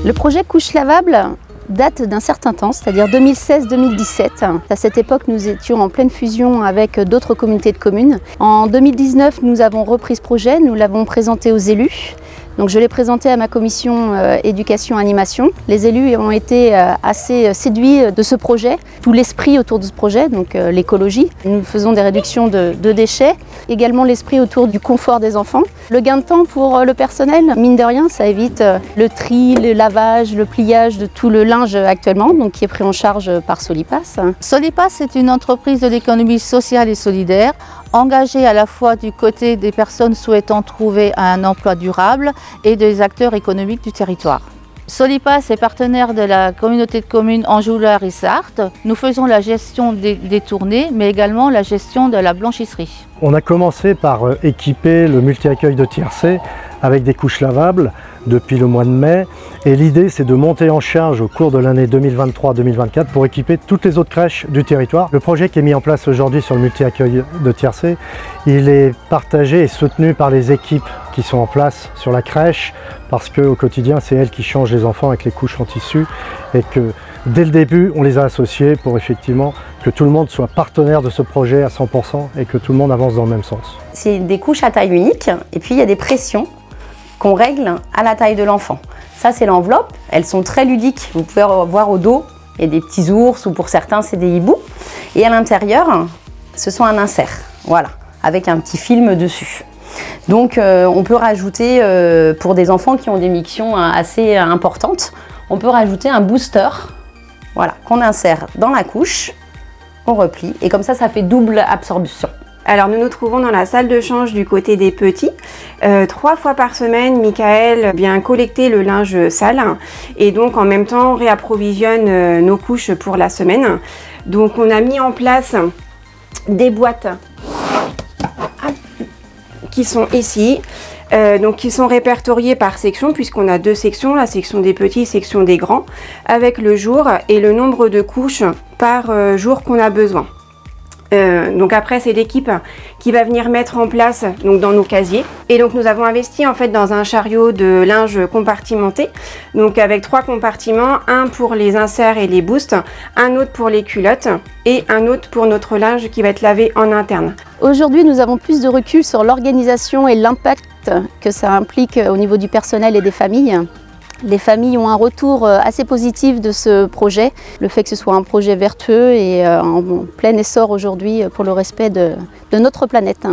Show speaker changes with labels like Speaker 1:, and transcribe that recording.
Speaker 1: Le projet couche lavable date d'un certain temps, c'est-à-dire 2016-2017. À cette époque, nous étions en pleine fusion avec d'autres communautés de communes. En 2019, nous avons repris ce projet, nous l'avons présenté aux élus. Donc je l'ai présenté à ma commission éducation-animation. Les élus ont été assez séduits de ce projet, tout l'esprit autour de ce projet, donc l'écologie. Nous faisons des réductions de déchets, également l'esprit autour du confort des enfants. Le gain de temps pour le personnel, mine de rien, ça évite le tri, le lavage, le pliage de tout le linge actuellement, donc qui est pris en charge par Solipass.
Speaker 2: Solipass est une entreprise de l'économie sociale et solidaire, engagée à la fois du côté des personnes souhaitant trouver un emploi durable et des acteurs économiques du territoire. Solipass est partenaire de la communauté de communes Anjou-Loire-et-Sarthe. Nous faisons la gestion des tournées, mais également la gestion de la blanchisserie.
Speaker 3: On a commencé par équiper le multi-accueil de Tiercé avec des couches lavables depuis le mois de mai. Et l'idée, c'est de monter en charge au cours de l'année 2023-2024 pour équiper toutes les autres crèches du territoire. Le projet qui est mis en place aujourd'hui sur le multi-accueil de Tiercé, il est partagé et soutenu par les équipes qui sont en place sur la crèche, parce qu'au quotidien, c'est elles qui changent les enfants avec les couches en tissu, et que dès le début, on les a associés pour effectivement que tout le monde soit partenaire de ce projet à 100% et que tout le monde avance dans le même sens.
Speaker 1: C'est des couches à taille unique, et puis il y a des pressions qu'on règle à la taille de l'enfant. Ça, c'est l'enveloppe. Elles sont très ludiques. Vous pouvez voir au dos, il y a des petits ours, ou pour certains, c'est des hiboux. Et à l'intérieur, ce sont un insert, voilà, avec un petit film dessus. Donc, on peut rajouter, pour des enfants qui ont des mictions assez importantes, on peut rajouter un booster, voilà, qu'on insère dans la couche, on replie, et comme ça fait double absorption.
Speaker 4: Alors nous nous trouvons dans la salle de change du côté des petits. 3 fois par semaine, Michael vient collecter le linge sale et donc en même temps réapprovisionne nos couches pour la semaine. Donc on a mis en place des boîtes qui sont ici. Donc qui sont répertoriées par section, puisqu'on a 2 sections, la section des petits, section des grands, avec le jour et le nombre de couches par jour qu'on a besoin. Donc après, c'est l'équipe qui va venir mettre en place donc dans nos casiers. Et donc nous avons investi en fait dans un chariot de linge compartimenté, donc avec 3 compartiments, un pour les inserts et les boosts, un autre pour les culottes et un autre pour notre linge qui va être lavé en interne.
Speaker 1: Aujourd'hui, nous avons plus de recul sur l'organisation et l'impact que ça implique au niveau du personnel et des familles. Les familles ont un retour assez positif de ce projet, le fait que ce soit un projet vertueux et en plein essor aujourd'hui pour le respect de notre planète.